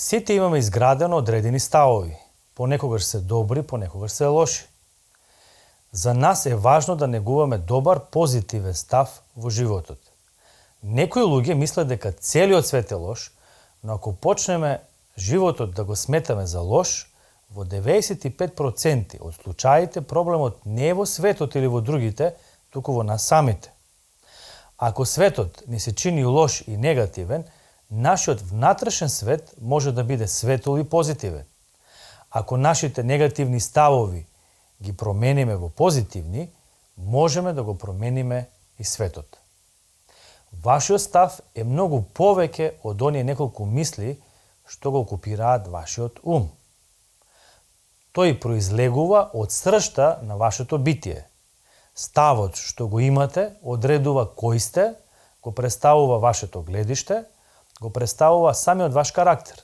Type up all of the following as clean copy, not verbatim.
Сите имаме изградено одредени ставови. Понекогаш се добри, понекогаш се лоши. За нас е важно да негуваме добар, позитивен став во животот. Некои луѓе мислат дека целиот свет е лош, но ако почнеме животот да го сметаме за лош, во 95% од случаите проблемот не е во светот или во другите, туку во нас самите. Ако светот ни се чини лош и негативен, нашиот внатрешен свет може да биде светол и позитивен. Ако нашите негативни ставови ги промениме во позитивни, можеме да го промениме и светот. Вашиот став е многу повеќе од оние неколку мисли што го окупираат вашиот ум. Тој произлегува од сршта на вашето битие. Ставот што го имате одредува кој сте, го представува вашето гледиште, го представува самиот ваш карактер.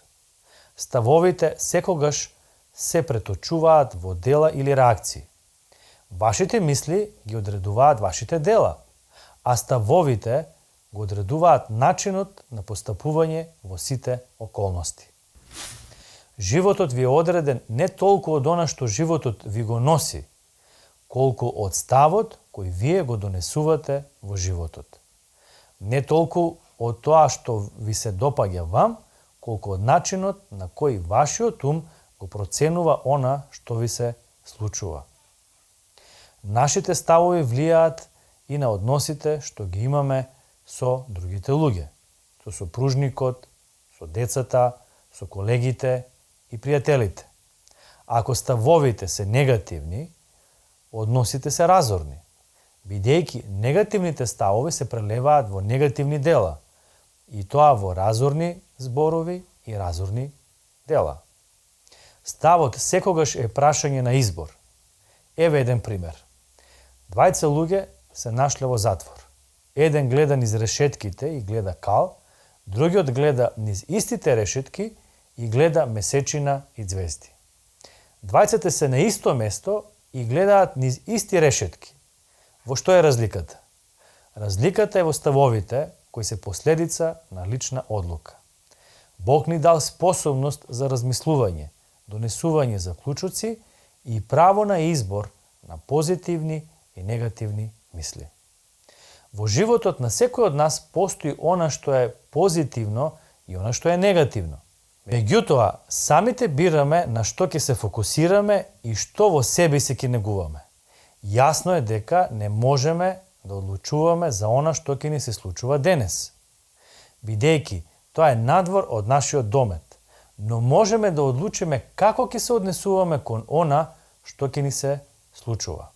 Ставовите секогаш се преточуваат во дела или реакции. Вашите мисли ги одредуваат вашите дела, а ставовите го одредуваат начинот на постапување во сите околности. Животот ви е одреден не толку од она што животот ви го носи, колку од ставот кој вие го донесувате во животот. Не толку од тоа што ви се допаѓа вам, колку од начинот на кој вашиот ум го проценува она што ви се случува. Нашите ставови влијаат и на односите што ги имаме со другите луѓе, со сопружникот, со децата, со колегите и пријателите. Ако ставовите се негативни, односите се разорни, бидејќи негативните ставови се прелеваат во негативни дела, и тоа во разорни зборови и разорни дела. Ставот секогаш е прашање на избор. Еве еден пример. Двајца луѓе се нашле во затвор. Еден гледа низ решетките и гледа кал, другиот гледа низ истите решетки и гледа месечина и ѕвезди. Двајцата се на исто место и гледаат низ исти решетки. Во што е разликата? Разликата е во ставовите, кои се последица на лична одлука. Бог ни дал способност за размислување, донесување заклучоци и право на избор на позитивни и негативни мисли. Во животот на секој од нас постои она што е позитивно и она што е негативно. Меѓутоа, самите бираме на што ќе се фокусираме и што во себе си ќе негуваме. Јасно е дека не можеме да одлучуваме за она што ќе ни се случува денес, бидејќи тоа е надвор од нашиот домет, но можеме да одлучиме како ќе се однесуваме кон она што ќе ни се случува.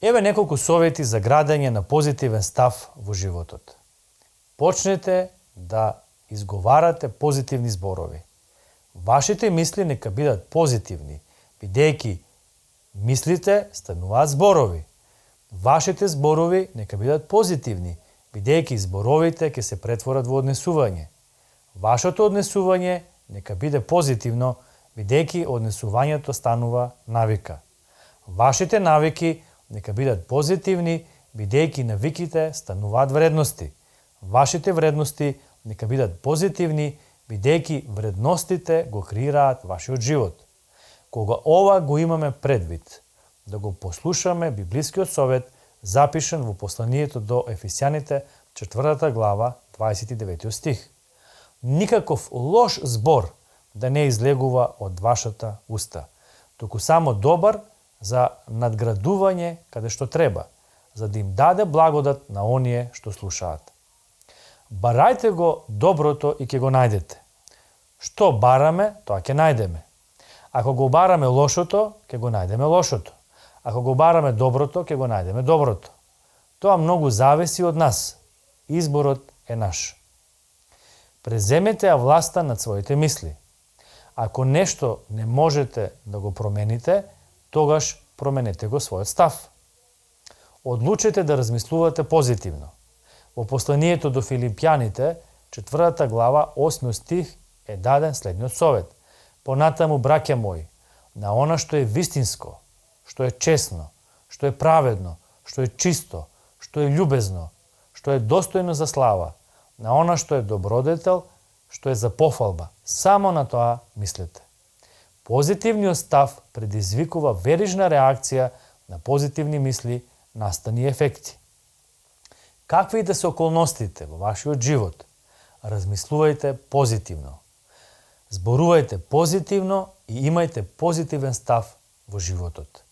Еве неколку совети за градење на позитивен став во животот. Почнете да изговарате позитивни зборови. Вашите мисли нека бидат позитивни, бидејќи мислите стануваат зборови. Вашите зборови нека бидат позитивни, бидејќи зборовите ќе се претворат во однесување. Вашето однесување нека биде позитивно, бидејќи однесувањето станува навика. Вашите навики нека бидат позитивни, бидејќи навиките стануваат вредности. Вашите вредности нека бидат позитивни, бидејќи вредностите го креираат вашиот живот. Кога ова го имаме предвид, да го послушаме библискиот совет запишан во посланието до Ефесјаните 4 глава 29 стих. Никаков лош збор да не излегува од вашата уста, туку само добар за надградување каде што треба, за да им даде благодат на оние што слушаат. Барајте го доброто и ќе го најдете. Што бараме, тоа ќе најдеме. Ако го бараме лошото, ќе го најдеме лошото. Ако го бараме доброто, ќе го најдеме доброто. Тоа многу зависи од нас. Изборот е наш. Преземете ја власта над своите мисли. Ако нешто не можете да го промените, тогаш променете го својот став. Одлучете да размислувате позитивно. Во посланието до Филипјаните, 4 глава, 8 стих е даден следниот совет. Понатаму, браќа мои, на она што е вистинско, што е честно, што е праведно, што е чисто, што е љубезно, што е достојно за слава, на она што е добродетел, што е за пофалба. Само на тоа мислете. Позитивниот став предизвикува верижна реакција на позитивни мисли, настани ефекти. Какви и да се околностите во вашиот живот, размислувајте позитивно. Зборувајте позитивно и имајте позитивен став во животот.